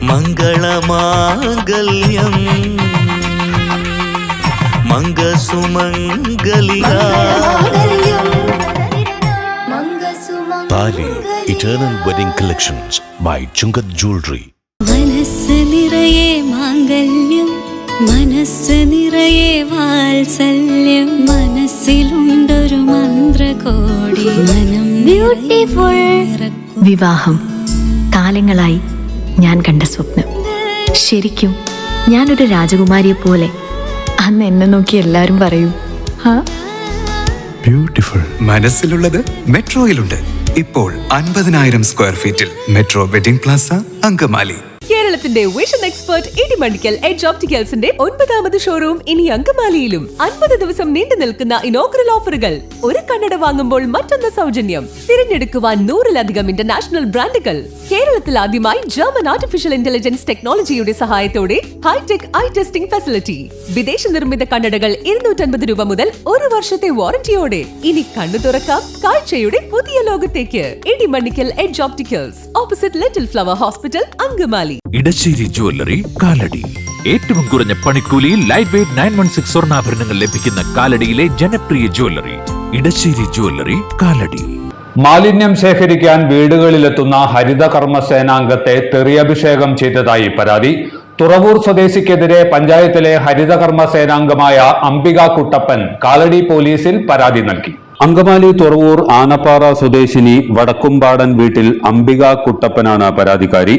മംഗളമാംഗല്യം മംഗസുമംഗലിക താലി eternal wedding collections by Chungath jewellery. മനസ്സ് നിറയെ മാംഗല്യം, മനസ്സ് നിറയെ വാത്സല്യം, മനസ്സിലുണ്ടൊരു മന്ത്രകോടി മനം ബ്യൂട്ടിഫുൾ. വിവാഹം കാലങ്ങളായി ഞാൻ കണ്ട സ്വപ്നം. ശരിക്കും ഞാനൊരു രാജകുമാരിയെ പോലെ. അന്ന് എന്നെ നോക്കി എല്ലാരും പറയും ബ്യൂട്ടിഫുൾ. മനസ്സിലുള്ളത് മെട്രോയിലുണ്ട്. ഇപ്പോൾ 50,000 സ്ക്വയർ ഫീറ്റിൽ മെട്രോ വെഡിംഗ് പ്ലാസ അങ്കമാലി. കേരളത്തിന്റെ വിഷൻ എക്സ്പെർട്ട് ഇടിമണ്ണിക്കൽ എഡ്ജ് ഓപ്റ്റിക്കൽസിന്റെ 9ാമത് ഷോറൂം ഇനി അങ്കമാലിയിലും. 50 ദിവസം നീണ്ടു നിൽക്കുന്ന ഇനോഗ്രൽ ഓഫറുകൾ. ഒരു കണ്ണട വാങ്ങുമ്പോൾ മറ്റൊന്ന് സൗജന്യം. തിരഞ്ഞെടുക്കുവാൻ 100-ലധികം ഇന്റർനാഷണൽ ബ്രാൻഡുകൾ. കേരളത്തിൽ ആദ്യമായി ജർമ്മൻ ആർട്ടിഫിഷ്യൽ ഇന്റലിജൻസ് ടെക്നോളജിയുടെ സഹായത്തോടെ ഹൈടെക് ഐ ടെസ്റ്റിംഗ് ഫെസിലിറ്റി. വിദേശ നിർമ്മിത കണ്ണടകൾ 250 രൂപ മുതൽ 1 വർഷത്തെ വാറന്റിയോടെ. ഇനി കണ്ണു തുറക്കാം കാഴ്ചയുടെ പുതിയ ലോകത്തേക്ക്. Idimannickal Edge Opticals, opposite Little Flower hospital, Angamaly. Edassery jewellery, Kalady. ഏറ്റവും കുറഞ്ഞ പണിക്കൂലിയിൽ ലൈറ്റ് വെയ്റ്റ് 916 സ്വർണ്ണാഭരണങ്ങൾ ലഭിക്കുന്ന കാലടിയിലെ ജനപ്രിയ ജ്വല്ലറി ഇടശ്ശേരി ജ്വല്ലറി, കാലടി. മാലിന്യം ശേഖരിക്കാൻ വീടുകളിലെത്തുന്ന ഹരിത കർമ്മസേനാംഗത്തെ തെറിയഭിഷേകം ചെയ്തതായി പരാതി. തുറവൂർ സ്വദേശിക്കെതിരെ പഞ്ചായത്തിലെ ഹരിത കർമ്മസേനാംഗമായ അംബിക കുട്ടപ്പൻ കാലടി പോലീസിൽ പരാതി നൽകി. അങ്കമാലി തുറവൂർ ആനപ്പാറ സ്വദേശിനി വടക്കുംപാടൻ വീട്ടിൽ അംബിക കുട്ടപ്പനാണ് പരാതിക്കാരി.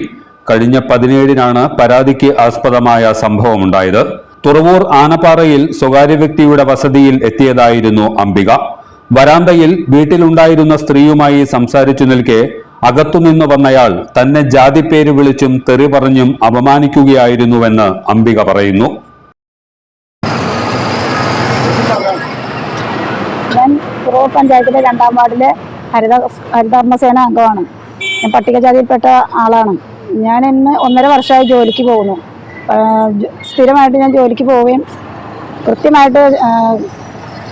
കഴിഞ്ഞ 17-നാണ് പരാതിക്ക് ആസ്പദമായ സംഭവമുണ്ടായത്. തുറവൂർ ആനപ്പാറയിൽ സ്വകാര്യ വ്യക്തിയുടെ വസതിയിൽ എത്തിയതായിരുന്നു അംബിക. വരാന്തയിൽ വീട്ടിലുണ്ടായിരുന്ന സ്ത്രീയുമായി സംസാരിച്ചു നിൽക്കെ അകത്തുനിന്ന് വന്നയാൾ തന്നെ ജാതിപ്പേര് വിളിച്ചും തെറി പറഞ്ഞും അപമാനിക്കുകയായിരുന്നുവെന്ന് അംബിക പറയുന്നു. ഞാൻ തുറവൂർ പഞ്ചായത്തിലെ 2ാം വാർഡിലെ ഹരിതകർമ്മസേന അംഗമാണ്. ഞാൻ പട്ടികജാതിയിൽപ്പെട്ട ആളാണ്. ഞാൻ ഇന്ന് 1.5 വർഷമായി ജോലിക്ക് പോകുന്നു. സ്ഥിരമായിട്ട് ഞാൻ ജോലിക്ക് പോവുകയും കൃത്യമായിട്ട്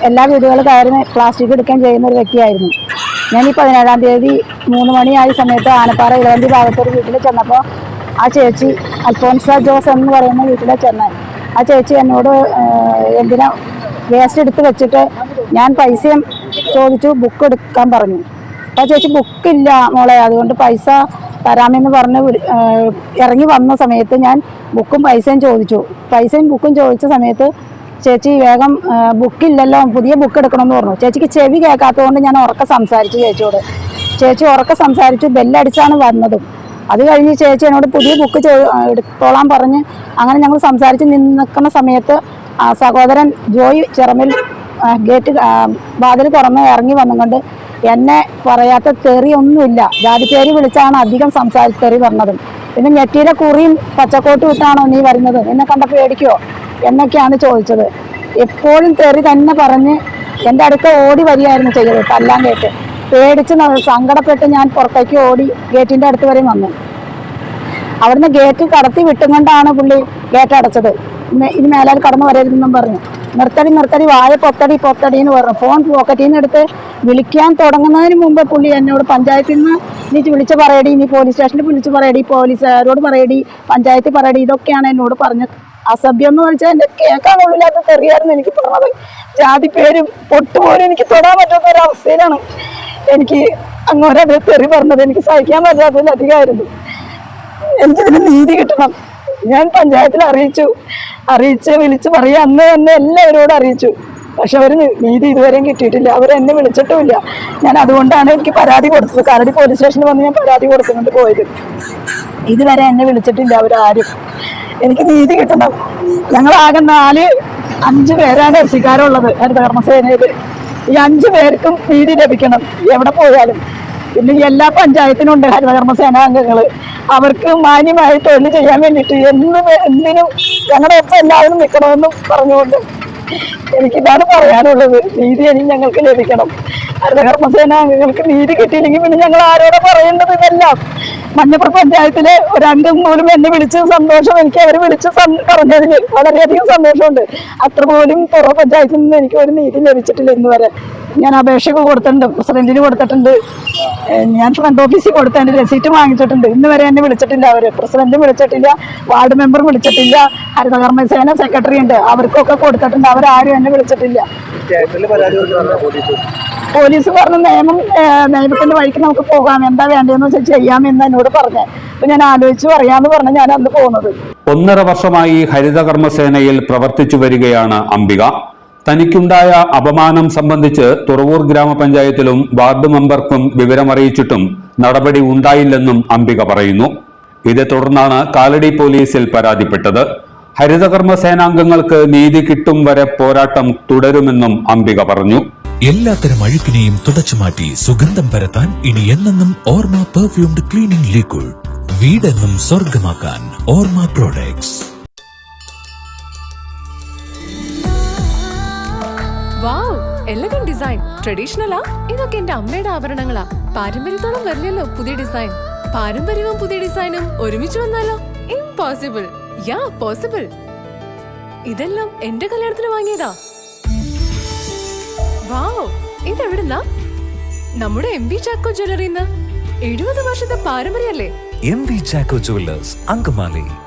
എല്ലാ വീടുകളും കയറി പ്ലാസ്റ്റിക് എടുക്കുകയും ചെയ്യുന്ന ഒരു വ്യക്തിയായിരുന്നു. ഞാൻ ഈ 17-ാം തീയതി 3 മണിയായ സമയത്ത് ആനപ്പാറ ഇളവന്തി ഭാഗത്തൊരു വീട്ടിൽ ചെന്നപ്പോൾ ആ ചേച്ചി അൽഫോൻസ ജോസ് എന്ന് പറയുന്ന വീട്ടിലെ ചെന്ന് ആ ചേച്ചി എന്നോട് എന്തിനാ വേസ്റ്റ് എടുത്ത് വെച്ചിട്ട് ഞാൻ പൈസയും ചോദിച്ചു, ബുക്ക് എടുക്കാൻ പറഞ്ഞു. അപ്പോൾ ആ ചേച്ചി ബുക്കില്ല മോളെ, അതുകൊണ്ട് പൈസ തരാമെന്ന് പറഞ്ഞ് ഇറങ്ങി വന്ന സമയത്ത് ഞാൻ ബുക്കും പൈസയും ചോദിച്ചു. പൈസയും ബുക്കും ചോദിച്ച സമയത്ത് ചേച്ചി വേഗം ബുക്കില്ലല്ലോ, പുതിയ ബുക്ക് എടുക്കണമെന്ന് പറഞ്ഞു. ചേച്ചിക്ക് ചെവി കേൾക്കാത്തതുകൊണ്ട് ഞാൻ ഉറക്കെ സംസാരിച്ചു ചേച്ചിയോട്. ചേച്ചി ഉറക്കെ സംസാരിച്ചു, ബെല്ലടിച്ചാണ് വന്നതും. അത് കഴിഞ്ഞ് ചേച്ചി എന്നോട് പുതിയ ബുക്ക് എടുത്തോളാൻ പറഞ്ഞ് അങ്ങനെ ഞങ്ങൾ സംസാരിച്ച് നിൽക്കുന്ന സമയത്ത് സഹോദരൻ ജോയ് ചിറമിൽ ഗേറ്റ് വാതിൽ തുറന്ന് ഇറങ്ങി വന്നുകൊണ്ട് എന്നെ പറയാത്ത തെറി ഒന്നുമില്ല, ജാതിപ്പേര് വിളിച്ചാണ് അധികം തെറി പറഞ്ഞതും. പിന്നെ നെറ്റിയിലെ കുറിയും പച്ചക്കോട്ടും ഇട്ടാണോ നീ വരുന്നത്, എന്നെ കണ്ട പേടിക്കോ എന്നൊക്കെയാണ് ചോദിച്ചത്. എപ്പോഴും തെറി തന്നെ പറഞ്ഞ് എൻ്റെ അടുക്ക ഓടി വരികയായിരുന്നു ചെയ്തത്. തല്ലാൻ കേട്ട് പേടിച്ച് സങ്കടപ്പെട്ട് ഞാൻ പുറത്തേക്ക് ഓടി ഗേറ്റിൻ്റെ അടുത്ത് വരെ വന്നു. അവിടുന്ന് ഗേറ്റ് കടത്തി വിട്ടുകൊണ്ടാണ് പുള്ളി ഗേറ്റ് അടച്ചത്. ഇനി മേലാൽ കടന്നു വരരുതെന്നും പറഞ്ഞു. നിർത്തടി വായ പൊത്തടി എന്ന് പറഞ്ഞു. ഫോൺ പോക്കറ്റിൽ നിന്ന് എടുത്ത് വിളിക്കാൻ തുടങ്ങുന്നതിന് മുമ്പ് പുള്ളി എന്നോട് പഞ്ചായത്തിൽ നിന്ന് നീ വിളിച്ച് പറയടി, നീ പോലീസ് സ്റ്റേഷനിൽ വിളിച്ച് പറയടി, പോലീസുകാരോട് പറയടി, പഞ്ചായത്തിൽ പറയടി, ഇതൊക്കെയാണ് എന്നോട് പറഞ്ഞത്. അസഭ്യം എന്ന് വെച്ചാൽ എൻ്റെ കേൾക്കാൻ കൊള്ളില്ലാത്ത തെറിയായിരുന്നു എനിക്ക് പറഞ്ഞത്. ജാതി പേരും പൊട്ടുപോലും എനിക്ക് തൊടാൻ പറ്റാത്ത ഒരവസ്ഥയിലാണ് എനിക്ക് അങ്ങോട്ടത് തെറി പറഞ്ഞത്. എനിക്ക് സഹിക്കാൻ പറ്റാത്തതിലധികമായിരുന്നു. എനിക്കിതിന് നീതി കിട്ടണം. ഞാൻ പഞ്ചായത്തിൽ അറിയിച്ച് വിളിച്ച് പറയാം, അന്ന് തന്നെ എല്ലാവരോടും അറിയിച്ചു. പക്ഷെ അവർ നീതി ഇതുവരെയും കിട്ടിയിട്ടില്ല. അവരെന്നെ വിളിച്ചിട്ടുമില്ല. ഞാൻ അതുകൊണ്ടാണ് എനിക്ക് പരാതി കൊടുത്തത്. കാലടി പോലീസ് സ്റ്റേഷനിൽ വന്ന് ഞാൻ പരാതി കൊടുത്തുകൊണ്ട് പോയത്. ഇതുവരെ എന്നെ വിളിച്ചിട്ടില്ല അവരാരും. എനിക്ക് നീതി കിട്ടണം. ഞങ്ങളാകെ 4-5 പേരാണ് എഫ്സിക്കാരുള്ളത് ഹരിതകർമ്മസേനയിൽ. ഈ 5 പേർക്കും നീതി ലഭിക്കണം എവിടെ പോയാലും. പിന്നെ എല്ലാ പഞ്ചായത്തിനുണ്ട് ഹരിതകർമ്മസേന അംഗങ്ങൾ. അവർക്ക് മാന്യമായി തൊഴിൽ ചെയ്യാൻ വേണ്ടിയിട്ട് എന്തിനും ഞങ്ങളുടെ ഒപ്പം എല്ലാവരും നിൽക്കണമെന്നും പറഞ്ഞുകൊണ്ട് എനിക്കിതാണ് പറയാനുള്ളത്. നീതി ഇനി ഞങ്ങൾക്ക് ലഭിക്കണം. ഹരിതകർമ്മസേന അംഗങ്ങൾക്ക് നീതി കിട്ടിയില്ലെങ്കിൽ പിന്നെ ഞങ്ങൾ ആരോടെ പറയേണ്ടത്? ഇതെല്ലാം മഞ്ഞപ്പുറം പഞ്ചായത്തിലെ ഒരംഗം പോലും എന്നെ വിളിച്ച് സന്തോഷം, എനിക്ക് അവർ വിളിച്ച് പറഞ്ഞതിന് വളരെയധികം സന്തോഷമുണ്ട്. അത്ര പോലും തുറ പഞ്ചായത്തിൽ നിന്ന് എനിക്ക് ഒരു നീതി ലഭിച്ചിട്ടില്ല ഇന്ന് വരെ. ഞാൻ അപേക്ഷ കൊടുത്തിട്ടുണ്ട്, പ്രസിഡന്റിന് കൊടുത്തിട്ടുണ്ട്, ഞാൻ ഫ്രണ്ട് ഓഫീസിൽ കൊടുത്ത് എൻ്റെ റെസീറ്റ് വാങ്ങിച്ചിട്ടുണ്ട്. ഇന്ന് വരെ എന്നെ വിളിച്ചിട്ടില്ല. അവർ പ്രസിഡന്റ് വിളിച്ചിട്ടില്ല, വാർഡ് മെമ്പർ വിളിച്ചിട്ടില്ല, ഹരിതകർമ്മസേന സെക്രട്ടറി ഉണ്ട്, അവർക്കൊക്കെ കൊടുത്തിട്ടുണ്ട്. അവരാരും എന്നെ വിളിച്ചിട്ടില്ല. പോലീസ് പറഞ്ഞു നിയമത്തിന്റെ വഴിക്ക് നമുക്ക് പോകാം, എന്താ വേണ്ടതെന്ന് വെച്ചാൽ ചെയ്യാമെന്ന് എന്നോട് പറഞ്ഞു. അപ്പൊ ഞാൻ ആലോചിച്ച് പറയാന്ന് പറഞ്ഞ് ഞാൻ അന്ന് പോകുന്നത്. 1.5 വർഷമായി ഹരിതകർമ്മസേനയിൽ പ്രവർത്തിച്ചു വരികയാണ് അംബിക. തനിക്കുണ്ടായ അപമാനം സംബന്ധിച്ച് തുറവൂർ ഗ്രാമപഞ്ചായത്തിലും വാർഡ് മെമ്പർക്കും വിവരമറിയിച്ചിട്ടും നടപടി ഉണ്ടായില്ലെന്നും അംബിക പറയുന്നു. ഇതേ തുടർന്നാണ് കാലടി പോലീസിൽ പരാതിപ്പെട്ടത്. ഹരിതകർമ്മസേനാംഗങ്ങൾക്ക് നീതി കിട്ടും വരെ പോരാട്ടം തുടരുമെന്നും അംബിക പറഞ്ഞു. എല്ലാത്തരം അഴുക്കിനെയും തുടച്ചുമാറ്റി സുഗന്ധം പരത്താൻ ഇനി എന്നെന്നും ഓർമ്മ പെർഫ്യൂംഡ് ക്ലീനിംഗ് ലിക്വിഡ്. വീടെന്നും സ്വർഗമാക്കാൻ ഓർമ്മ പ്രോഡക്ട്സ്. വാവ്, എലഗന്റ് ഡിസൈൻ. ട്രഡീഷണലാ? ഇതൊക്കെ എന്റെ അമ്മയുടെ ആഭരണങ്ങളാ. പാരമ്പര്യത്തോളം വരില്ലല്ലോ പുതിയ ഡിസൈൻ. പാരമ്പര്യവും പുതിയ ഡിസൈനും ഒരുമിച്ച് വന്നാലോ? ഇംപോസിബിൾ. യാ പോസിബിൾ. ഇതെല്ലാം എന്റെ കല്യാണത്തിന് വാങ്ങിയതാ. വാവ്, ഇതെവിടുന്നാ? നമ്മുടെ MV ചാക്കോ ജ്വല്ലറിന്ന്. 70 വർഷത്തെ പാരമ്പര്യല്ലേ? MV Chacko jewellers, Angamaly.